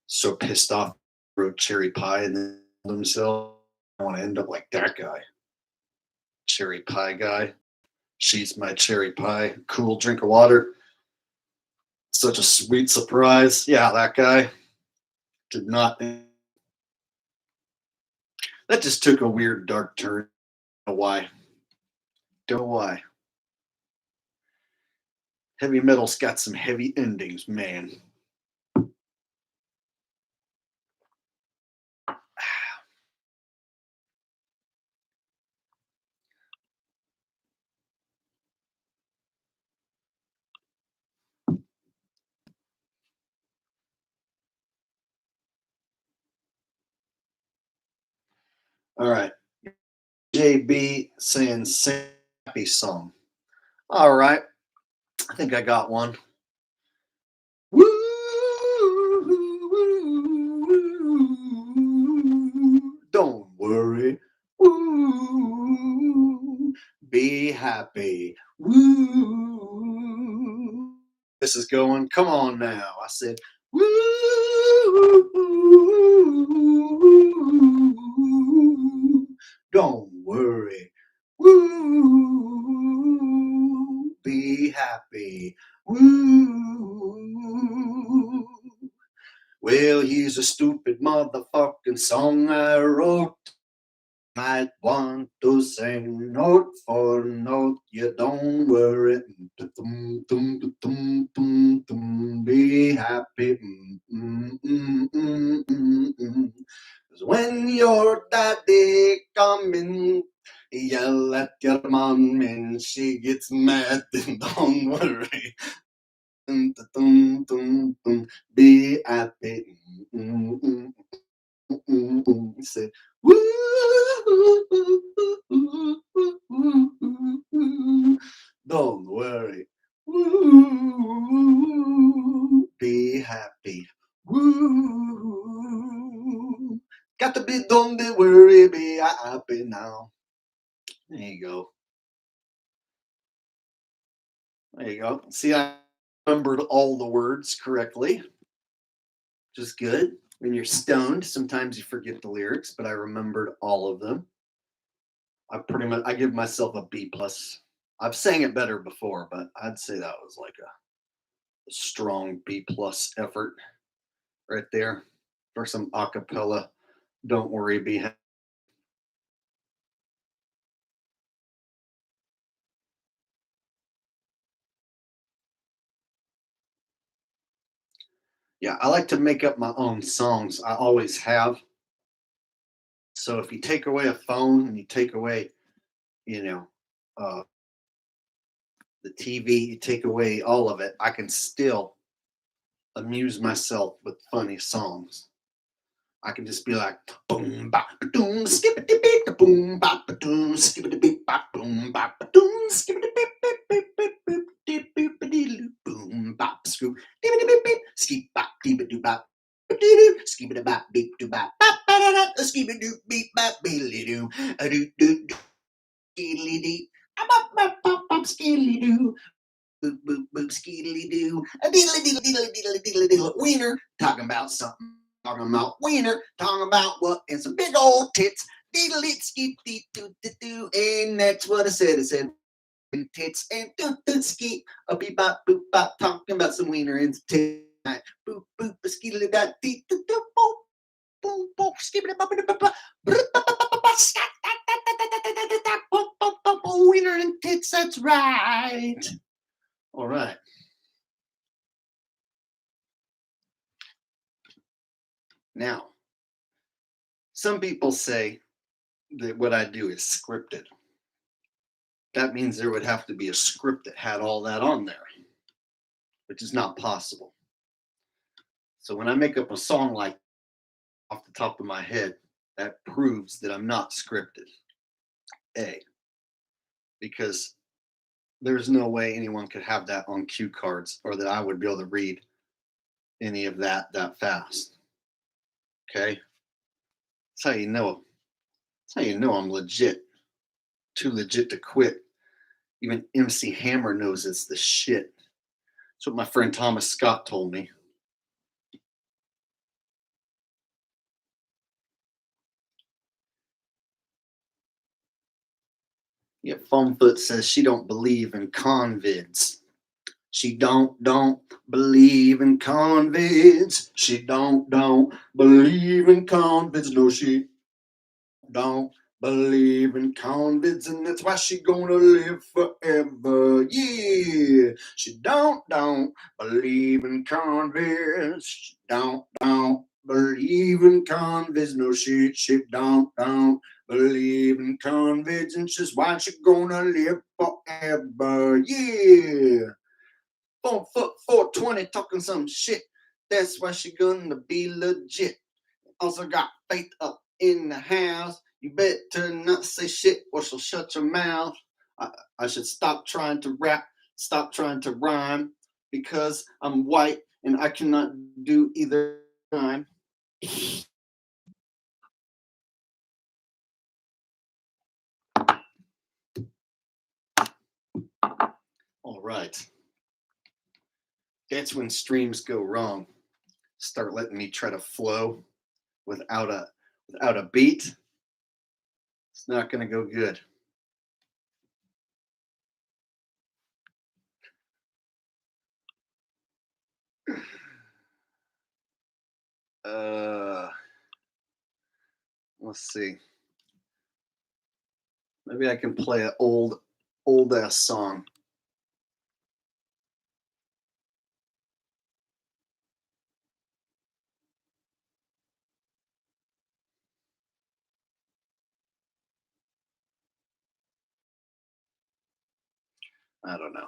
so pissed off wrote cherry pie and then himself. I want to end up like that guy. Cherry pie guy. She's my cherry pie. Cool drink of water. Such a sweet surprise. Yeah, that guy did not. That just took a weird dark turn. Don't know why. Don't know why. Heavy metal's got some heavy endings, man. All right. JB saying happy song. All right. I think I got one. Woo! worry. Woo, be happy. Woo. This is going. Come on now. I said, woo, don't worry. Woo, be happy. Woo. Well, here's a stupid motherfucking song I wrote. Might want to sing note for note. You don't worry. Be happy. 'Cause when your daddy coming, yell at your mom and she gets mad. Then don't worry. Be happy. Say, woo, don't worry. Woo, be happy. Woo, got to be, don't be worry, be happy now. There you go. There you go. See, I remembered all the words correctly, which is good. When you're stoned, sometimes you forget the lyrics, but I remembered all of them. I give myself a B plus. I've sang it better before, but I'd say that was like a strong B plus effort right there for some acapella. Don't worry, be happy. Yeah, I like to make up my own songs. I always have. So if you take away a phone and you take away, you know, uh, the TV, you take away all of it, I can still amuse myself with funny songs. I can just be like boom bop doom skippity beep boom bop doom skippity beep bop boom bop doom skippity beep beep beep beep beep beep beep beep boom bop scoop beep beep beep skip bop beep doo bop skip it bop beep doo bop bop skip it doo beep bop beep doo a doo doo doo skidly dee bop bop bop bop skidly doo boop boop boop skidly doo a diddly diddly diddly diddly diddly diddly wiener talking about something. Talking about wiener, talking about what, and some big old tits. Diddly skip dee doo doo doo, and that's what I said. I said tits and doo doo ski. A beep bop boop bop, talking about some wiener and tits. Boop boop skidly dot dee doo doo boop boop boop skidly bop bop bop bop wiener and tits. That's right. All right. Now, some people say that what I do is scripted. That means there would have to be a script that had all that on there, which is not possible. So when I make up a song like off the top of my head, that proves that I'm not scripted. A, because there's no way anyone could have that on cue cards or that I would be able to read any of that fast. Okay? That's how you know. That's how you know I'm legit. Too legit to quit. Even MC Hammer knows it's the shit. That's what my friend Thomas Scott told me. Yeah, Foamfoot says she don't believe in convids. She don't believe in convids. She don't believe in convids. No, she don't believe in convids, and that's why she gonna live forever. Yeah, she don't believe in convids. She don't believe in convids. No, she don't believe in convids, and she's why she gonna live forever. Yeah. 4 foot 420 talking some shit. That's why she gonna be legit. Also got faith up in the house. You better not say shit or she'll shut your mouth. I should stop trying to rap, stop trying to rhyme because I'm white and I cannot do either time. All right. That's when streams go wrong. Start letting me try to flow without a beat. It's not going to go good. Let's see. Maybe I can play an old ass song. I don't know.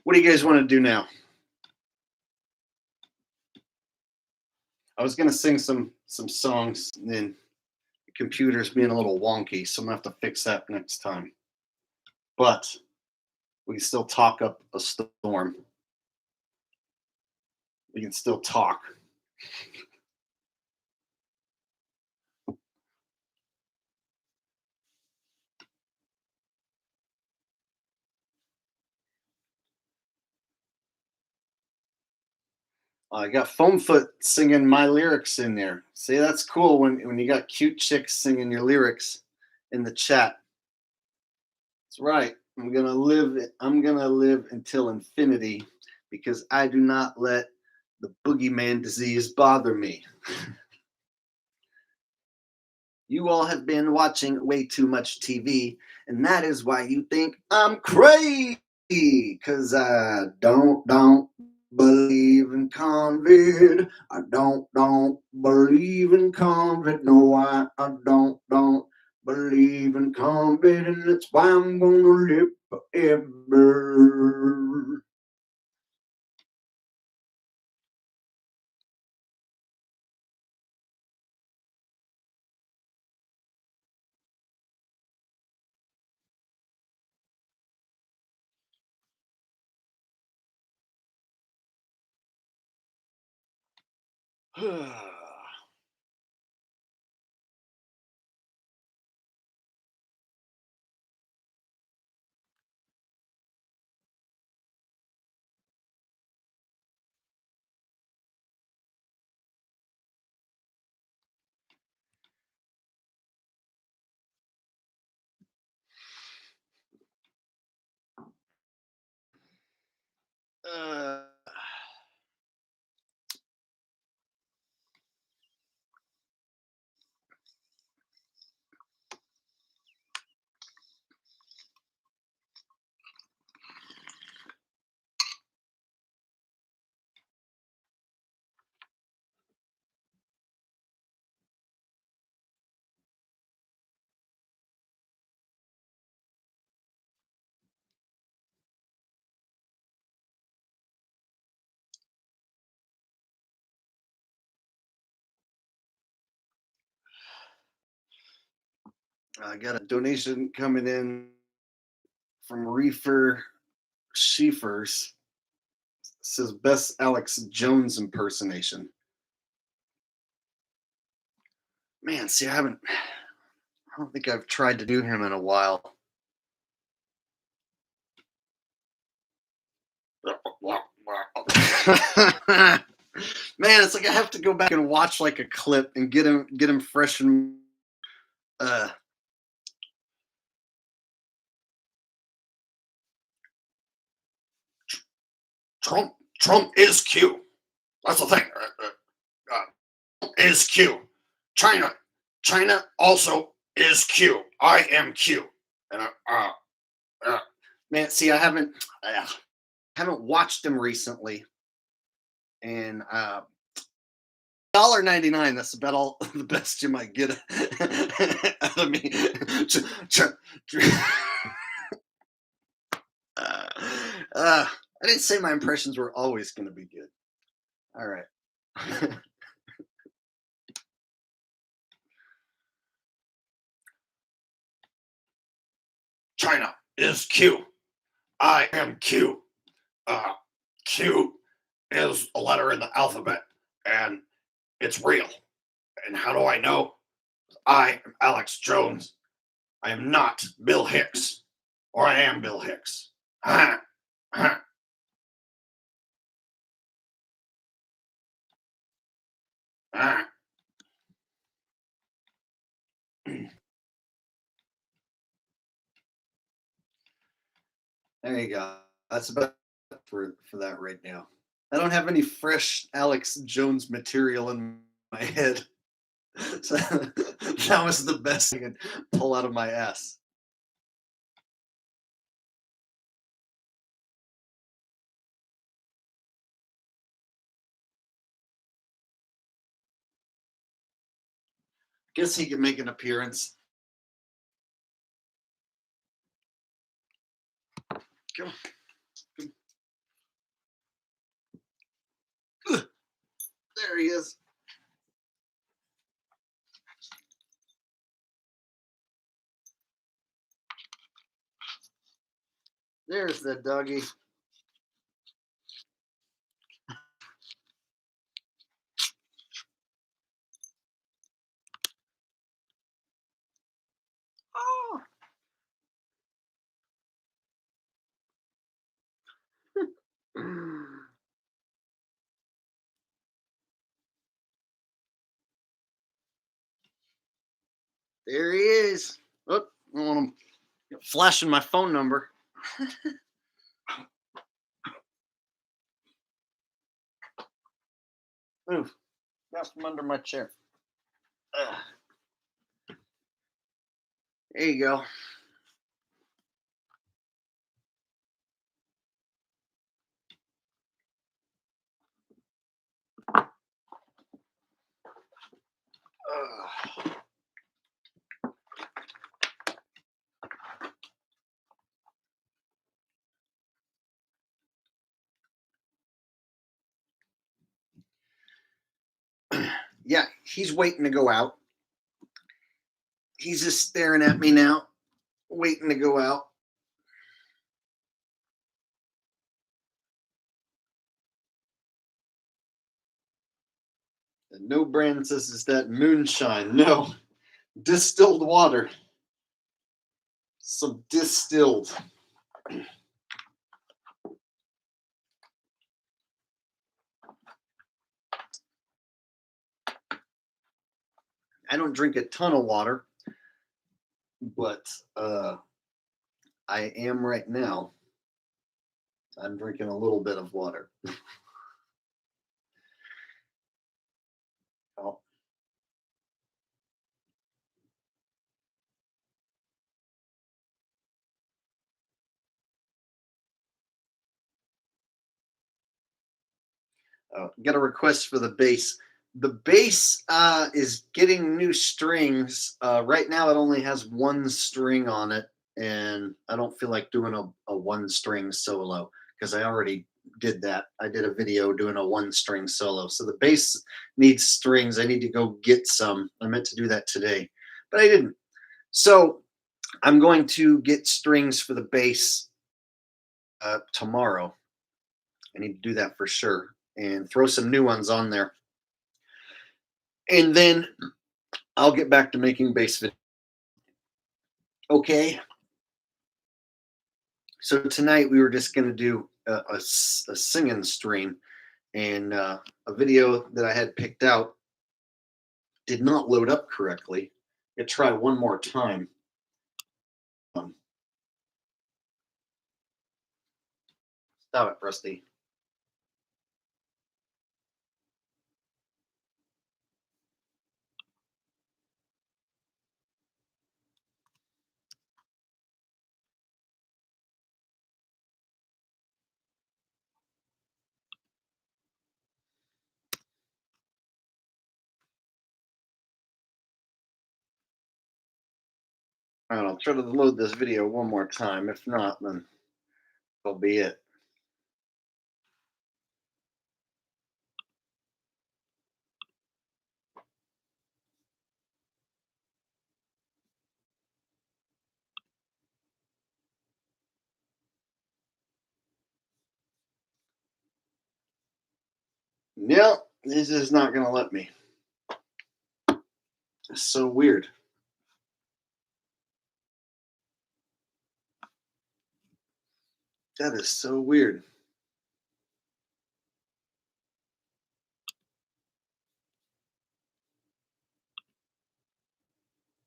What do you guys want to do now? I was gonna sing some songs, and then the computer's being a little wonky, so I'm gonna have to fix that next time. But we can still talk up a storm. We can still talk. I got Foamfoot singing my lyrics in there. See, that's cool when you got cute chicks singing your lyrics in the chat. That's right. I'm gonna live until infinity because I do not let the boogeyman disease bother me. You all have been watching way too much TV, and that is why you think I'm crazy. Cause I don't believe in COVID. I don't believe in COVID. No, I don't believe in COVID, and that's why I'm gonna live forever. uh, I got a donation coming in from Reefer Schiefers. It says best Alex Jones impersonation. Man, see, I don't think I've tried to do him in a while. Man, it's like I have to go back and watch like a clip and get him fresh and Trump is Q. That's the thing. Is Q. China also is Q. I am Q. And man, see, I haven't watched him recently, and $1.99. That's about all the best you might get out of me. I didn't say my impressions were always going to be good. All right. China is Q. I am Q. Q is a letter in the alphabet, and it's real. And how do I know? I am Alex Jones. I am not Bill Hicks. or I am Bill Hicks. Ah, ah, ah. There you go. That's about for that right now. I don't have any fresh Alex Jones material in my head. So that was the best I could pull out of my ass. Guess he can make an appearance. Come on. There he is. There's the doggy. Oh. There he is. Oh, I want him flashing my phone number. Move. Got from under my chair. Ugh. There you go. Ugh. Yeah, he's waiting to go out. He's just staring at me now, waiting to go out. And no brand says it's that moonshine. No, distilled water. Some distilled. I don't drink a ton of water, but I am right now. I'm drinking a little bit of water. Oh. Got a request for the bass. The bass is getting new strings. Right now, it only has one string on it, and I don't feel like doing a one string solo because I already did that. I did a video doing a one string solo. So the bass needs strings. I need to go get some. I meant to do that today, but I didn't. So I'm going to get strings for the bass tomorrow. I need to do that for sure and throw some new ones on there. And then I'll get back to making bass videos. Okay. So tonight we were just going to do a singing stream, and a video that I had picked out did not load up correctly. I'll try one more time. Stop it, Rusty. All right, I'll try to load this video one more time. If not, then that'll be it. No, this is not going to let me. It's so weird. That is so weird.